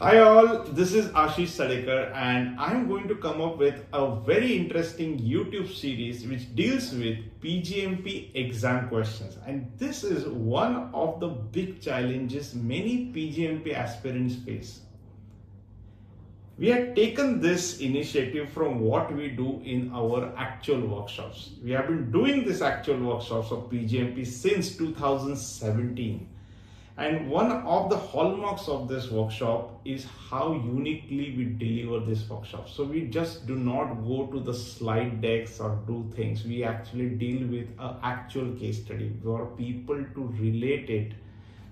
Hi all, this is Ashish Sadekar and I'm going to come up with a very interesting YouTube series which deals with PGMP exam questions, and this is one of the big challenges many PGMP aspirants face. We have taken this initiative from what we do in our actual workshops. We have been doing this actual workshops of PGMP since 2017. And one of the hallmarks of this workshop is how uniquely we deliver this workshop. So we just do not go to the slide decks or do things. We actually deal with an actual case study for people to relate it,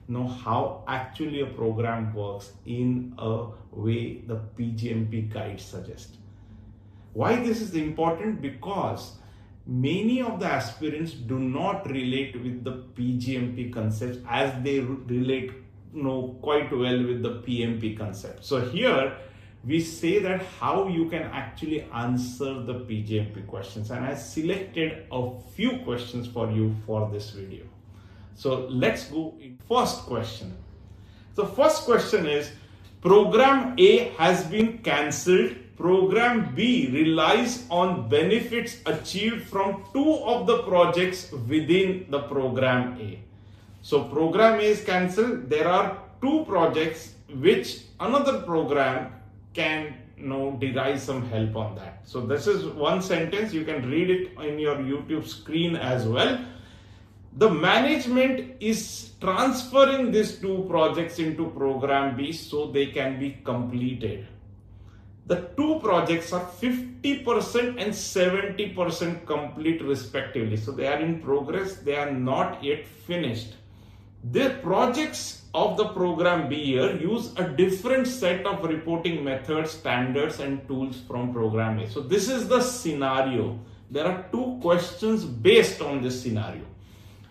know how actually a program works in a way the PGMP guide suggests. Why this is important? Because many of the aspirants do not relate with the PGMP concepts as they relate quite well with the PMP concept. So here we say that how you can actually answer the PGMP questions, and I selected a few questions for you for this video. So let's go in. First question. The first question is, program A has been cancelled. Program B relies on benefits achieved from two of the projects within the program A. So program A is cancelled. There are two projects which another program can derive some help on that. So this is one sentence. You can read it in your YouTube screen as well. The management is transferring these two projects into program B so they can be completed. The two projects are 50% and 70% complete respectively. So they are in progress, they are not yet finished. The projects of the program B here use a different set of reporting methods, standards and tools from program A. So this is the scenario. There are two questions based on this scenario.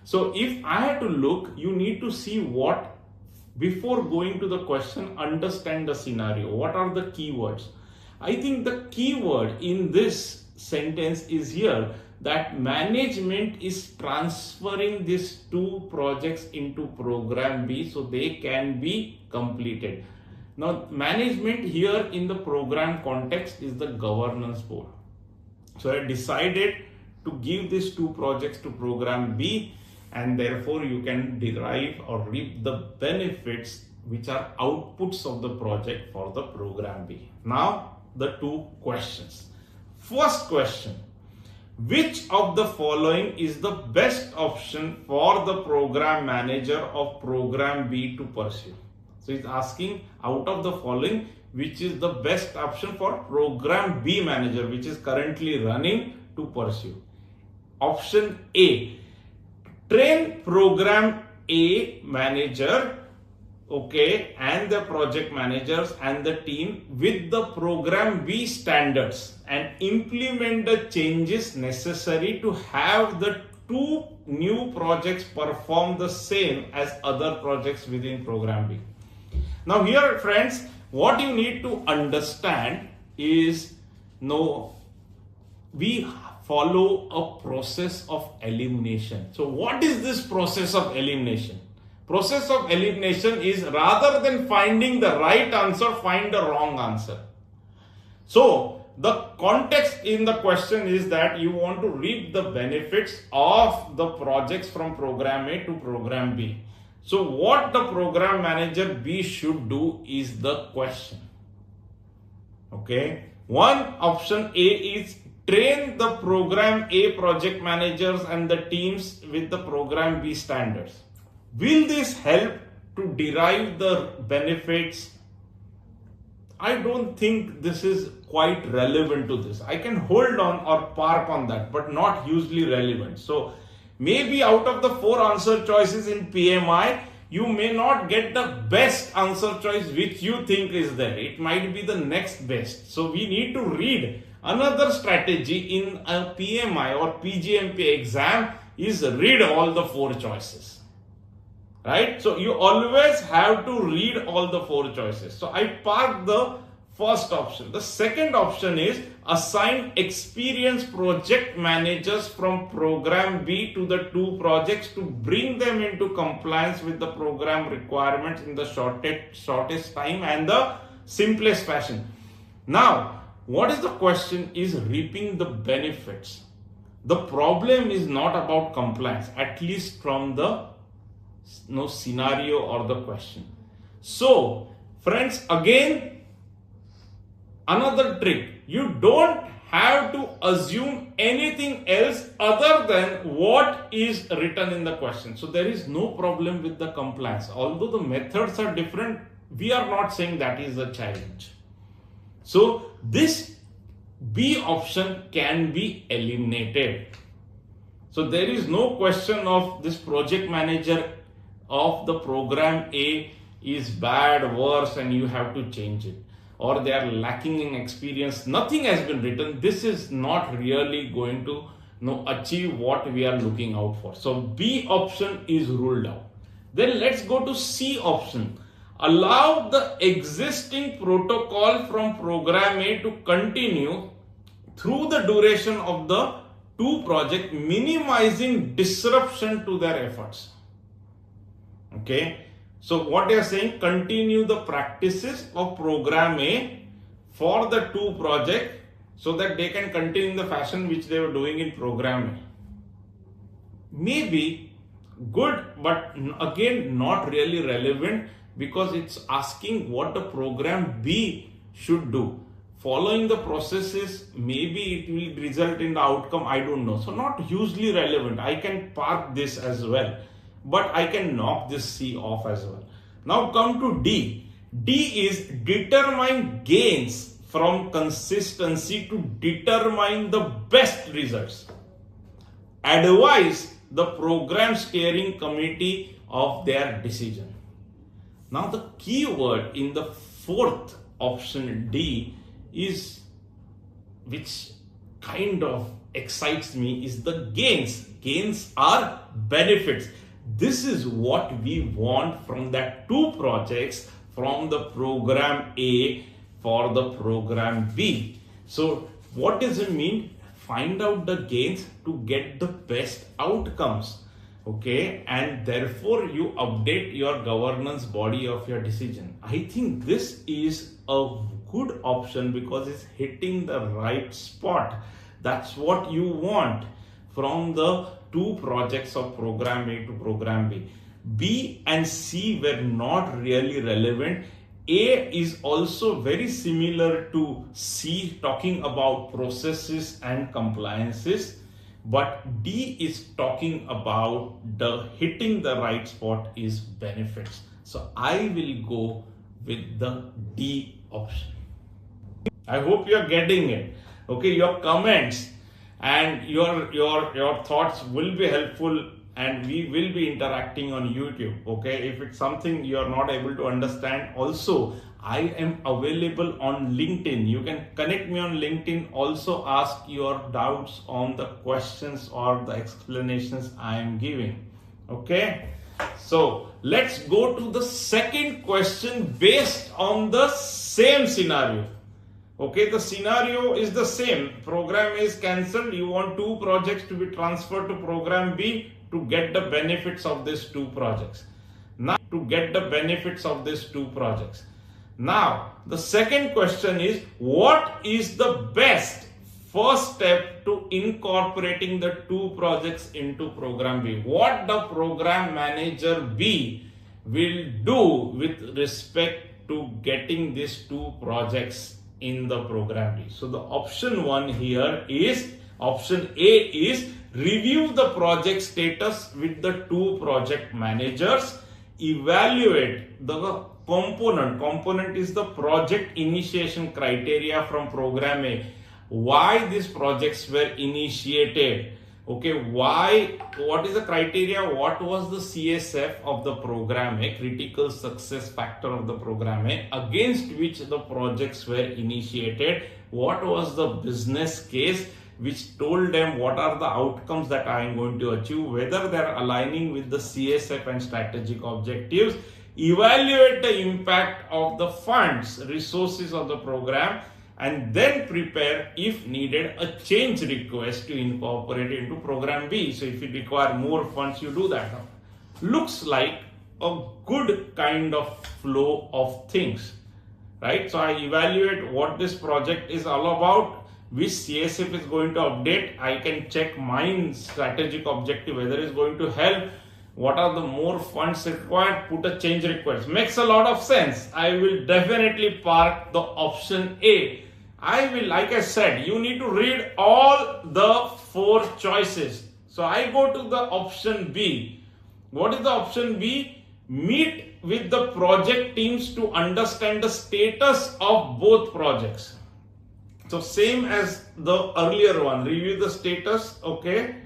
So if I had to look, you need to see what, before going to the question, understand the scenario. What are the keywords? I think the keyword in this sentence is here that management is transferring these two projects into program B so they can be completed. Now, management here in the program context is the governance board. So I decided to give these two projects to program B, and therefore you can derive or reap the benefits which are outputs of the project for the program B. Now, the two questions. First question, which of the following is the best option for the program manager of program B to pursue? So it's asking, out of the following, which is the best option for program B manager which is currently running to pursue? Option A, train program A manager and the project managers and the team with the program B standards and implement the changes necessary to have the two new projects perform the same as other projects within program B. Now here, friends, what you need to understand is, we follow a process of elimination. So what is this process of elimination? Process of elimination is, rather than finding the right answer, find the wrong answer. So the context in the question is that you want to reap the benefits of the projects from program A to program B. So what the program manager B should do is the question. One option A is train the program A project managers and the teams with the program B standards. Will this help to derive the benefits? I don't think this is quite relevant to this. I can hold on or park on that, but not hugely relevant. So maybe out of the 4 answer choices in PMI, you may not get the best answer choice which you think is there. It might be the next best. So we need to read another strategy in a PMI or PGMP exam is read all the 4 choices. Right? So you always have to read all the 4 choices. So I parked the first option. The second option is assign experienced project managers from program B to the two projects to bring them into compliance with the program requirements in the shortest time and the simplest fashion. Now, what is the question is reaping the benefits. The problem is not about compliance, at least from the scenario or the question. So, friends, again, another trick. You don't have to assume anything else other than what is written in the question. So there is no problem with the compliance. Although the methods are different, we are not saying that is a challenge. So this B option can be eliminated. So there is no question of this project manager of the program A is bad, worse, and you have to change it, or they are lacking in experience. Nothing has been written. This is not really going to achieve what we are looking out for. So B option is ruled out. Then let's go to C option. Allow the existing protocol from program A to continue through the duration of the two projects, minimizing disruption to their efforts. Okay. So what they are saying, continue the practices of program A for the two projects so that they can continue in the fashion which they were doing in program A. Maybe good, but again not really relevant, because it's asking what the program B should do. Following the processes, maybe it will result in the outcome, I don't know. So not hugely relevant. I can park this as well, but I can knock this C off as well. Now come to D. D is determine gains from consistency to determine the best results. Advise the program steering committee of their decision. Now the key word in the fourth option D is, which kind of excites me, is the gains. Gains are benefits. This is what we want from that two projects, from the program A for the program B. So what does it mean? Find out the gains to get the best outcomes. Okay, and therefore you update your governance body of your decision. I think this is a good option because it's hitting the right spot. That's what you want from the two projects of program A to program B. B and C were not really relevant. A is also very similar to C, talking about processes and compliances. But D is talking about the hitting the right spot is benefits. So I will go with the D option. I hope you are getting it. Okay, your comments and your thoughts will be helpful, and we will be interacting on YouTube. Okay, if it's something you are not able to understand, also I am available on LinkedIn. You can connect me on LinkedIn. Also ask your doubts on the questions or the explanations I am giving. Okay, so let's go to the second question based on the same scenario. Okay, the scenario is the same. Program A is cancelled. You want two projects to be transferred to program B to get the benefits of these two projects. Now, Now, the second question is, what is the best first step to incorporating the two projects into program B? What the program manager B will do with respect to getting these two projects in the program B? So the option one here is, option A is, review the project status with the two project managers, evaluate the component is the project initiation criteria from program A. Why these projects were initiated? Okay, why? What is the criteria? What was the CSF of the program A, critical success factor of the program A, against which the projects were initiated? What was the business case which told them what are the outcomes that I am going to achieve, whether they are aligning with the CSF and strategic objectives? Evaluate the impact of the funds, resources of the program, and then prepare, if needed, a change request to incorporate it into program B. So if you require more funds, you do that. Looks like a good kind of flow of things. right? So I evaluate what this project is all about, which CSF is going to update. I can check my strategic objective, whether it's going to help, what are the more funds required, put a change request. Makes a lot of sense. I will definitely park the option A. I will, like I said, you need to read all the 4 choices. So I go to the option B. What is the option B? Meet with the project teams to understand the status of both projects. So same as the earlier one, review the status, okay.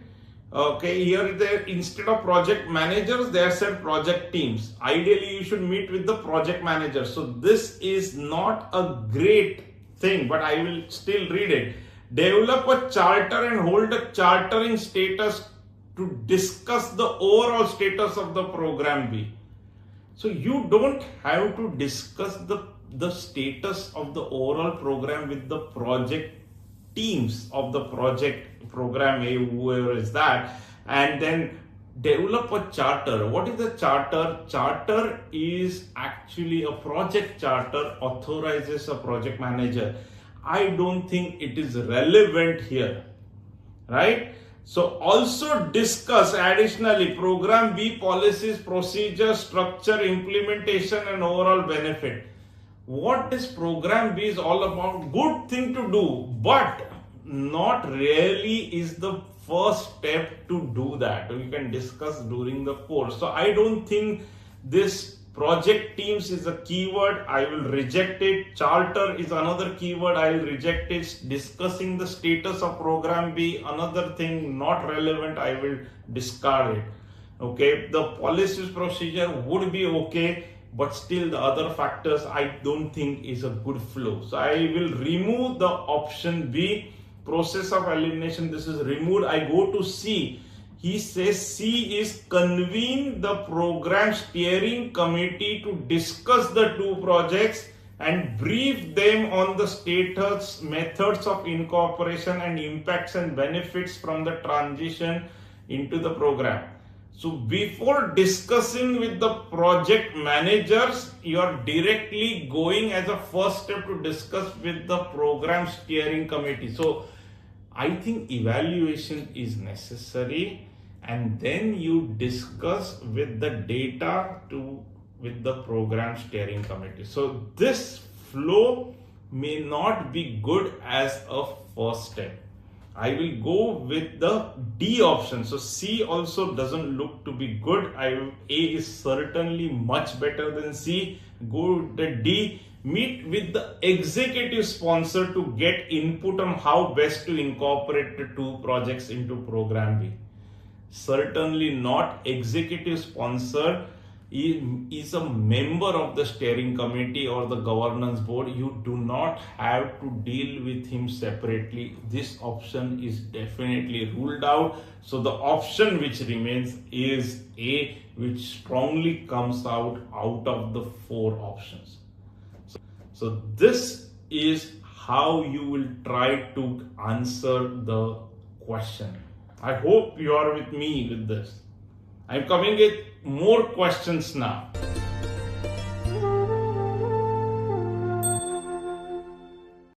Okay, here there, instead of project managers, they have said project teams. Ideally, you should meet with the project manager. So this is not a great thing, but I will still read it. Develop a charter and hold a chartering status to discuss the overall status of the program B. So you don't have to discuss the status of the overall program with the project teams of the project program A, whoever is that, and then develop a charter. What is the charter? Charter is actually a project charter, authorizes a project manager. I don't think it is relevant here, right? So also discuss additionally program B policies, procedures, structure, implementation and overall benefit. What this program B is all about, good thing to do, but not really is the first step to do that. We can discuss during the course. So I don't think this project teams is a keyword. I will reject it. Charter is another keyword. I will reject it. Discussing the status of program B, another thing not relevant. I will discard it. Okay, the policies procedure would be okay, but still the other factors I don't think is a good flow. So I will remove the option B. Process of elimination, this is removed. I go to C. He says C is convene the program steering committee to discuss the 2 projects and brief them on the status, methods of incorporation and impacts and benefits from the transition into the program. So before discussing with the project managers, you are directly going as a first step to discuss with the program steering committee. So I think evaluation is necessary, and then you discuss with the data with the program steering committee. So this flow may not be good as a first step. I will go with the D option. So C also doesn't look to be good. A is certainly much better than C. Go with the D. Meet with the executive sponsor to get input on how best to incorporate the 2 projects into program B. Certainly not. Executive sponsor is a member of the steering committee or the governance board. You do not have to deal with him separately. This option is definitely ruled out. So the option which remains is A, which strongly comes out of the 4 options. So this is how you will try to answer the question. I hope you are with me with this. I'm coming with more questions now.